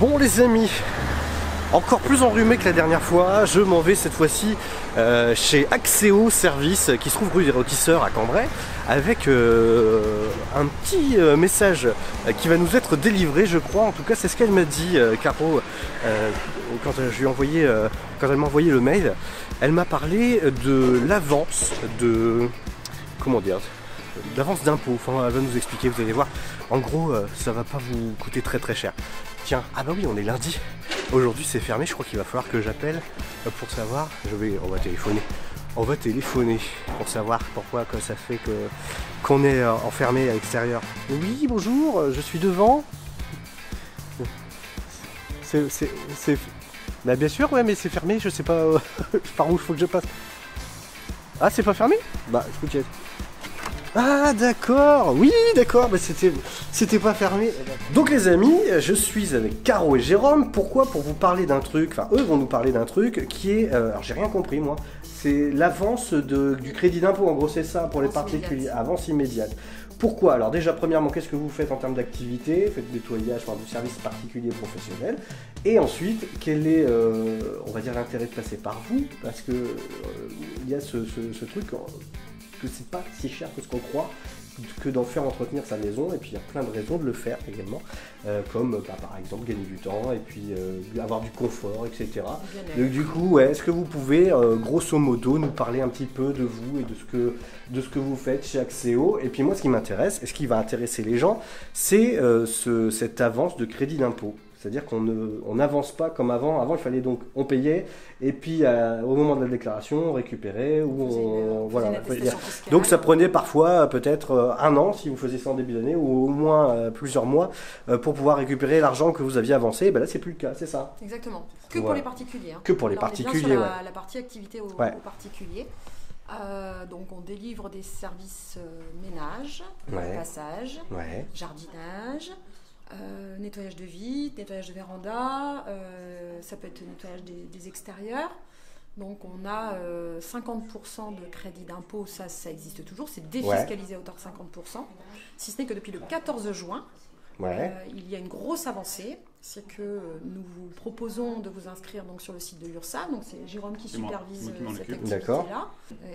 Bon les amis, encore plus enrhumé que la dernière fois, je m'en vais cette fois-ci chez Axéo Service qui se trouve rue des Rôtisseurs à Cambrai avec un petit message qui va nous être délivré, je crois. En tout cas c'est ce qu'elle m'a dit, Caro, quand quand elle m'a envoyé le mail. Elle m'a parlé de l'avance de... comment dire, d'avance d'impôt. Enfin, elle va nous expliquer, vous allez voir. En gros, ça va pas vous coûter très très cher. Tiens, ah bah oui, on est lundi. Aujourd'hui c'est fermé, je crois qu'il va falloir que j'appelle pour savoir. On va téléphoner. On va téléphoner pour savoir pourquoi que ça fait qu'on est enfermé à l'extérieur. Oui, bonjour, je suis devant. Bah bien sûr, ouais, mais c'est fermé, je sais pas par où il faut que je passe. Ah, c'est pas fermé? Bah écoutez. Ah d'accord, oui d'accord, bah, c'était pas fermé. Donc les amis, je suis avec Caro et Jérôme. Pourquoi? Pour vous parler d'un truc, enfin eux vont nous parler d'un truc qui est, alors j'ai rien compris moi, c'est l'avance du crédit d'impôt, en gros c'est ça pour les particuliers, avance immédiate. Pourquoi? Alors déjà premièrement, qu'est-ce que vous faites en termes d'activité? Faites du nettoyage, enfin, du service particulier professionnel. Et ensuite, quel est, on va dire, l'intérêt de passer par vous? Parce que il y a ce truc que c'est pas si cher que ce qu'on croit, que d'en faire entretenir sa maison, et puis il y a plein de raisons de le faire également, comme par exemple gagner du temps, et puis avoir du confort, etc. Donc du coup, ouais, est-ce que vous pouvez grosso modo nous parler un petit peu de vous et de ce que vous faites chez Axéo? Et puis moi ce qui m'intéresse, et ce qui va intéresser les gens, c'est cette avance de crédit d'impôt. C'est-à-dire qu'on n'avance pas comme avant. Avant, il fallait donc, on payait, et puis au moment de la déclaration, on récupérait, ou voilà. Donc ça prenait parfois peut-être un an, si vous faisiez ça en début d'année, ou au moins plusieurs mois, pour pouvoir récupérer l'argent que vous aviez avancé. Et ben là, c'est plus le cas, c'est ça. Exactement. Que pour les particuliers. Hein. Que pour les particuliers, on est bien sur la partie activité aux particuliers. Donc on délivre des services ménage, passage, jardinage, nettoyage de vitres, nettoyage de véranda, ça peut être nettoyage des extérieurs. Donc on a 50% de crédit d'impôt, ça existe toujours, c'est défiscalisé à hauteur de 50%. Si ce n'est que depuis le 14 juin, il y a une grosse avancée. C'est que nous vous proposons de vous inscrire donc sur le site de l'URSSAF. Donc c'est Jérôme qui supervise cette activité-là.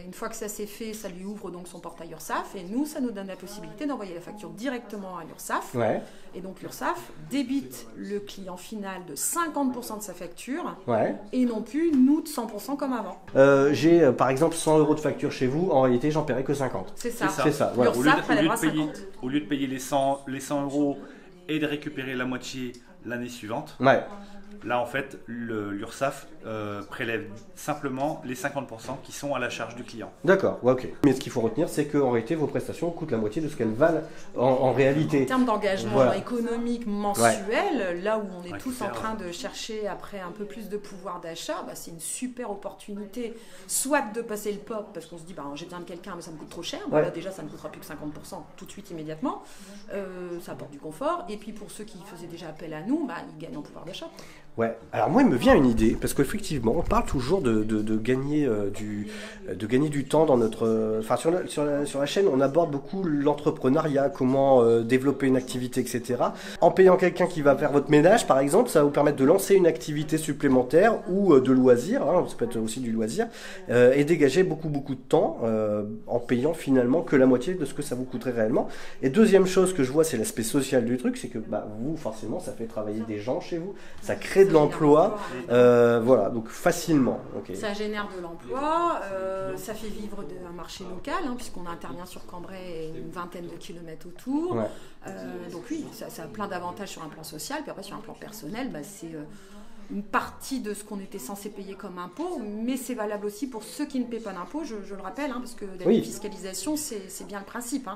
Une fois que ça s'est fait, ça lui ouvre donc son portail URSSAF, et nous, ça nous donne la possibilité d'envoyer la facture directement à l'URSSAF. Et donc l'URSSAF débite le client final de 50% de sa facture, et non plus nous de 100% comme avant. J'ai par exemple 100 € de facture chez vous, en réalité j'en paierai que 50. C'est ça. C'est ça. Voilà. Au lieu de payer les 100 € et de récupérer la moitié l'année suivante. Là, en fait, l'URSSAF prélève simplement les 50% qui sont à la charge du client. D'accord, ok. Mais ce qu'il faut retenir, c'est qu'en réalité, vos prestations coûtent la moitié de ce qu'elles valent en réalité. En termes d'engagement économique mensuel, là où on est tous en train de chercher après un peu plus de pouvoir d'achat, c'est une super opportunité, soit de passer le POP, parce qu'on se dit j'ai besoin de quelqu'un, mais ça me coûte trop cher. Là, déjà, ça ne coûtera plus que 50% tout de suite, immédiatement. Ça apporte du confort. Et puis, pour ceux qui faisaient déjà appel à nous, ils gagnent en pouvoir d'achat. Ouais, alors moi il me vient une idée, parce qu'effectivement on parle toujours de gagner du temps dans notre... Enfin sur la chaîne on aborde beaucoup l'entrepreneuriat, comment développer une activité, etc. En payant quelqu'un qui va faire votre ménage par exemple, ça va vous permettre de lancer une activité supplémentaire ou de loisir, ça peut être aussi du loisir, et dégager beaucoup de temps en payant finalement que la moitié de ce que ça vous coûterait réellement. Et deuxième chose que je vois, c'est l'aspect social du truc, c'est que vous forcément ça fait travailler des gens chez vous, ça crée de l'emploi, voilà, donc facilement. Ça génère de l'emploi, ça fait vivre un marché local, puisqu'on intervient sur Cambrai et une vingtaine de kilomètres autour. Donc oui, ça a plein d'avantages sur un plan social, puis après sur un plan personnel, c'est une partie de ce qu'on était censé payer comme impôt, mais c'est valable aussi pour ceux qui ne paient pas d'impôt, je le rappelle, parce que la fiscalisation, c'est bien le principe.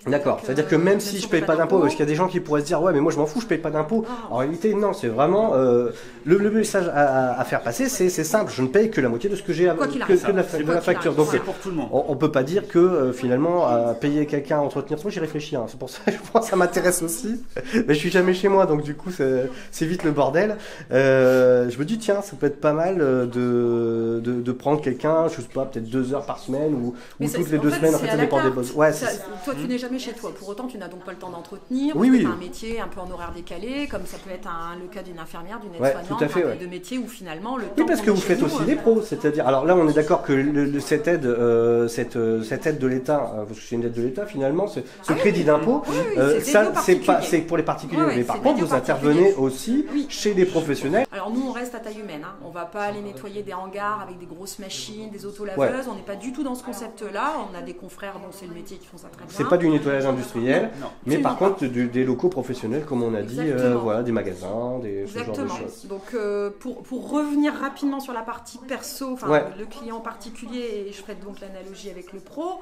D'accord, c'est-à-dire que même si je paye pas d'impôt, parce qu'il y a des gens qui pourraient se dire ouais mais moi je m'en fous, je paye pas d'impôt. En réalité non, c'est vraiment le message à faire passer, c'est simple, je ne paye que la moitié de ce que j'ai de la facture. Donc pour tout le monde. On peut pas dire que finalement payer quelqu'un à entretenir, moi j'y réfléchis, c'est pour ça je pense que ça m'intéresse aussi. Mais je suis jamais chez moi donc du coup c'est vite le bordel. Je me dis tiens ça peut être pas mal de prendre quelqu'un, je sais pas, peut-être 2 heures par semaine ou toutes les 2 semaines, en fait ça dépend des boss. Toi tu n'es jamais chez toi. Pour autant, tu n'as donc pas le temps d'entretenir. Oui, oui. Tu as un métier un peu en horaire décalé, comme ça peut être le cas d'une infirmière, d'une aide-soignante, de métier où finalement le temps. Oui, parce que vous faites aussi des pros, c'est-à-dire. Alors là, on est d'accord que cette aide de l'État, parce que c'est une aide de l'État finalement, ce crédit d'impôt, ça c'est pour les particuliers. Mais par contre, vous intervenez aussi chez des professionnels. Alors nous, on reste à taille humaine. On va pas aller nettoyer des hangars avec des grosses machines, des autolaveuses. On n'est pas du tout dans ce concept-là. On a des confrères dont c'est le métier qui font ça très bien. C'est pas du nettoyage industriel, mais par contre des locaux professionnels, comme on a dit, voilà, des magasins, ce genre de choses. Donc pour revenir rapidement sur la partie perso, le client particulier, et je ferai donc l'analogie avec le pro.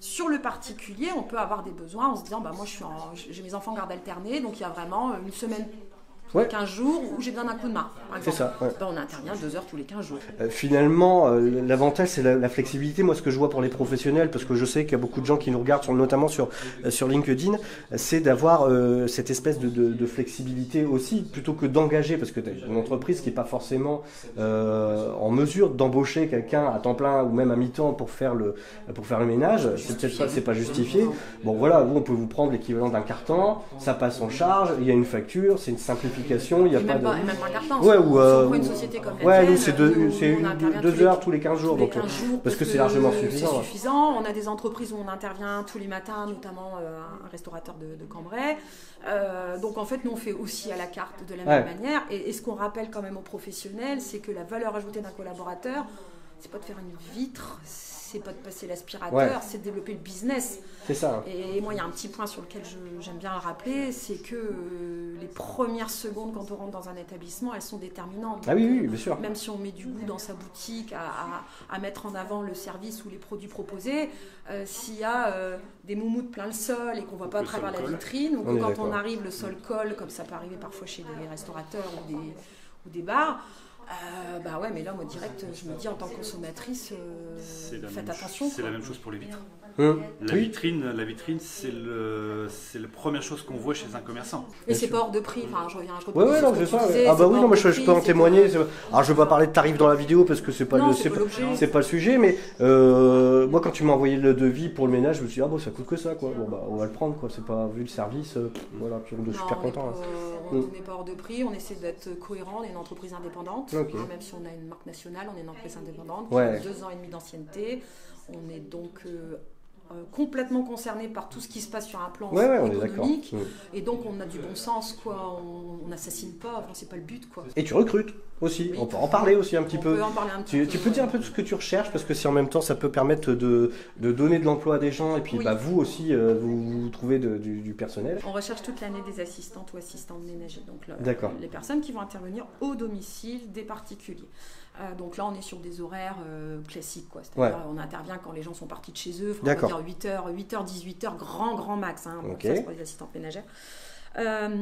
Sur le particulier, on peut avoir des besoins en se disant, moi j'ai mes enfants en garde alternée, donc il y a vraiment une semaine tous les 15 jours où j'ai besoin d'un coup de main. C'est ça. On intervient 2 heures tous les 15 jours. Finalement, l'avantage, c'est la flexibilité. Moi, ce que je vois pour les professionnels, parce que je sais qu'il y a beaucoup de gens qui nous regardent, notamment sur LinkedIn, c'est d'avoir cette espèce de flexibilité aussi, plutôt que d'engager, parce que tu as une entreprise qui n'est pas forcément en mesure d'embaucher quelqu'un à temps plein ou même à mi-temps pour faire le ménage. C'est peut-être ça, c'est pas justifié. Bon, voilà, vous, on peut vous prendre l'équivalent d'un carton, ça passe en charge, il y a une facture, c'est une simplification. Il y a même pas de... même pas un carton. Ouais, ou une société comme nous c'est 2 heures tous les 15 jours. Donc, parce que c'est largement suffisant. C'est suffisant. On a des entreprises où on intervient tous les matins, notamment un restaurateur de Cambrai. Donc en fait, nous on fait aussi à la carte de la même manière. Et ce qu'on rappelle quand même aux professionnels, c'est que la valeur ajoutée d'un collaborateur, c'est pas de faire une vitre, c'est pas de passer l'aspirateur, c'est de développer le business. C'est ça. Et moi, il y a un petit point sur lequel j'aime bien le rappeler, c'est que les premières secondes quand on rentre dans un établissement, elles sont déterminantes. Ah oui, bien sûr. Même si on met du goût dans sa boutique à mettre en avant le service ou les produits proposés, s'il y a des moumoutes plein le sol et qu'on ne voit pas à travers la vitrine, ou que quand on arrive, le sol colle, comme ça peut arriver parfois chez des restaurateurs ou des bars, mais là, moi, direct, je me dis en tant que consommatrice, faites attention. C'est la même chose pour les vitres. La vitrine, c'est la première chose qu'on voit chez un commerçant. Et c'est pas hors de prix. Enfin, je reviens à je peux en témoigner. Alors, je vais pas parler de tarifs dans la vidéo parce que c'est pas le sujet, mais moi, quand tu m'as envoyé le devis pour le ménage, je me suis dit, ça coûte que ça, quoi. Bon, on va le prendre, quoi. C'est pas vu le service, voilà, puis on est super content. On n'est pas hors de prix. On essaie d'être cohérent. On est une entreprise indépendante. Même si on a une marque nationale, on est une entreprise indépendante qui a 2 ans et demi d'ancienneté. On est donc complètement concerné par tout ce qui se passe sur un plan économique. Et donc on a du bon sens, quoi. On n'assassine pas, c'est pas le but, quoi. Et tu recrutes aussi, on peut en parler aussi un petit peu. Peut en parler un petit peu. Tu peux dire un peu de ce que tu recherches, parce que si en même temps ça peut permettre de donner de l'emploi à des gens, et puis vous aussi, vous trouvez du personnel. On recherche toute l'année des assistantes ou assistants ménagers, donc les personnes qui vont intervenir au domicile des particuliers. Donc là, on est sur des horaires classiques, quoi. C'est-à-dire, on intervient quand les gens sont partis de chez eux. On va dire 8h, 18h, grand max. Ça, c'est pour les assistantes ménagères.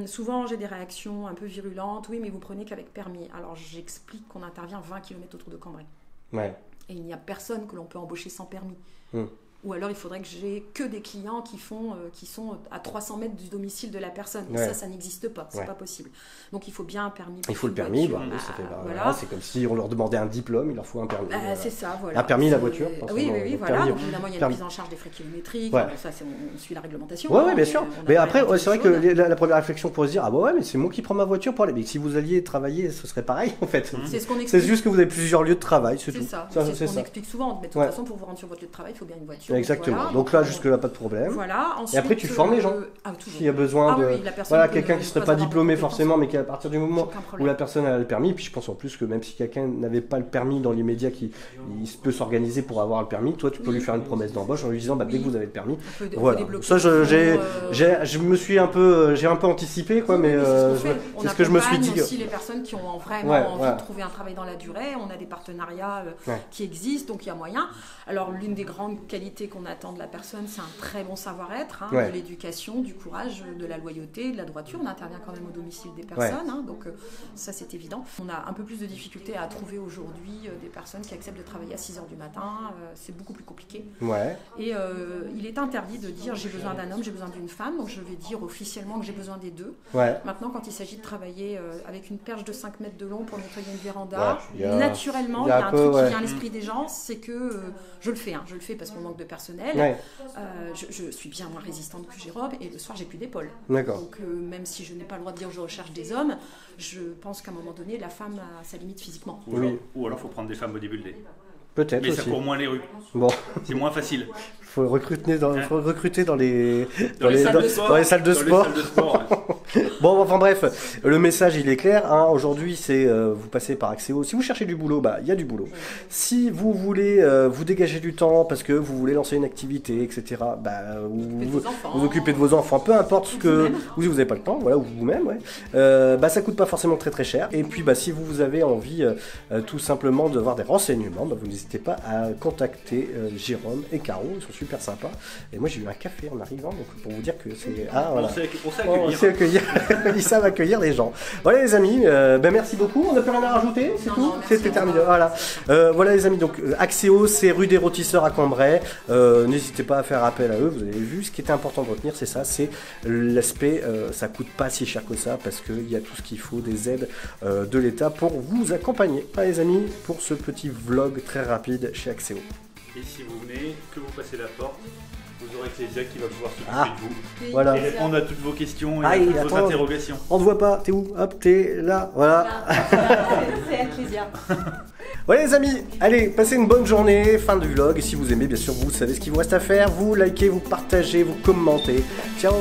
Souvent, j'ai des réactions un peu virulentes. Oui, mais vous prenez qu'avec permis. Alors, j'explique qu'on intervient 20 km autour de Cambrai. Et il n'y a personne que l'on peut embaucher sans permis. Ou alors, il faudrait que j'ai que des clients qui sont à 300 mètres du domicile de la personne. Mais ça n'existe pas. C'est pas possible. Donc, il faut bien un permis. Il faut le permis. C'est comme si on leur demandait un diplôme, il leur faut un permis. C'est ça, voilà. Un permis, la voiture. Oui, voilà. Donc, évidemment, il y a une prise en charge des frais kilométriques. Ça, on suit la réglementation. Oui, bien sûr. Mais après, c'est vrai que la première réflexion pour se dire, mais c'est moi qui prends ma voiture pour aller. Mais si vous alliez travailler, ce serait pareil, en fait. C'est ce qu'on explique. C'est juste que vous avez plusieurs lieux de travail, c'est tout. C'est ce qu'on explique souvent. Mais de toute façon, pour vous rendre sur votre lieu de travail, il faut bien une voiture. Exactement. Voilà. Donc là, jusque-là, pas de problème. Voilà. Ensuite, et après, tu formes les gens. S'il y a besoin de. Quelqu'un qui ne serait pas diplômé forcément, mais qui à partir du moment où la personne a le permis, puis je pense en plus que même si quelqu'un n'avait pas le permis dans l'immédiat, il peut s'organiser pour avoir le permis. Toi, tu peux lui faire une promesse d'embauche en lui disant dès que vous avez le permis. Voilà. Ça, je me suis un peu, j'ai un peu anticipé, quoi, mais c'est ce que je me suis dit. On aussi les personnes qui ont vraiment envie de trouver un travail dans la durée. On a des partenariats qui existent, donc il y a moyen. Alors, l'une des grandes qualités qu'on attend de la personne, c'est un très bon savoir-être, de l'éducation, du courage, de la loyauté, de la droiture. On intervient quand même au domicile des personnes, donc ça c'est évident. On a un peu plus de difficultés à trouver aujourd'hui des personnes qui acceptent de travailler à 6h du matin, c'est beaucoup plus compliqué. Et il est interdit de dire j'ai besoin d'un homme, j'ai besoin d'une femme, donc je vais dire officiellement que j'ai besoin des deux. Maintenant, quand il s'agit de travailler avec une perche de 5 mètres de long pour nettoyer une véranda, naturellement, il y a un truc qui vient à l'esprit des gens, c'est que je le fais parce qu'on manque de personnel, je suis bien moins résistante que Jérôme et le soir j'ai plus d'épaule. D'accord. Donc même si je n'ai pas le droit de dire je recherche des hommes, je pense qu'à un moment donné la femme a sa limite physiquement. Ou alors il faut prendre des femmes bodybuildées. Peut-être mais aussi. ça court moins les rues. Bon. C'est moins facile. Faut recruter dans les salles de sport. Bon, enfin bref, le message il est clair. Hein. Aujourd'hui, c'est vous passez par Axéo. Si vous cherchez du boulot, bah il y a du boulot. Si vous voulez vous dégager du temps parce que vous voulez lancer une activité, etc. Bah vous occupez de vos enfants, peu importe ce que vous n'avez pas le temps, voilà, ou vous-même, ouais. Bah ça coûte pas forcément très cher. Et puis bah si vous avez envie tout simplement de voir des renseignements, bah, vous n'hésitez pas à contacter Jérôme et Caro. Ils sont super sympa. Et moi j'ai eu un café en arrivant, donc pour vous dire que c'est... Ah, voilà. On sait accueillir. Ils savent accueillir les gens. Voilà les amis, ben merci beaucoup. On n'a plus rien à rajouter, c'est tout. C'était terminé. Voilà. Voilà les amis, donc Axéo, c'est rue des Rôtisseurs à Cambrai. N'hésitez pas à faire appel à eux, vous avez vu. Ce qui était important de retenir, c'est ça, c'est l'aspect, ça coûte pas si cher que ça, parce qu'il y a tout ce qu'il faut, des aides de l'État pour vous accompagner. Voilà les amis, pour ce petit vlog très rapide chez Axéo. Et si vous venez, que vous passez la porte, vous aurez Clésia qui va pouvoir s'occuper de vous. Voilà. Et répondre à toutes vos questions et à toutes vos interrogations. On te voit pas, t'es où? Hop, t'es là, voilà. C'est Clésia. Voilà les amis, allez, passez une bonne journée, fin du vlog. Et si vous aimez, bien sûr, vous savez ce qu'il vous reste à faire. Vous likez, vous partagez, vous commentez. Ciao.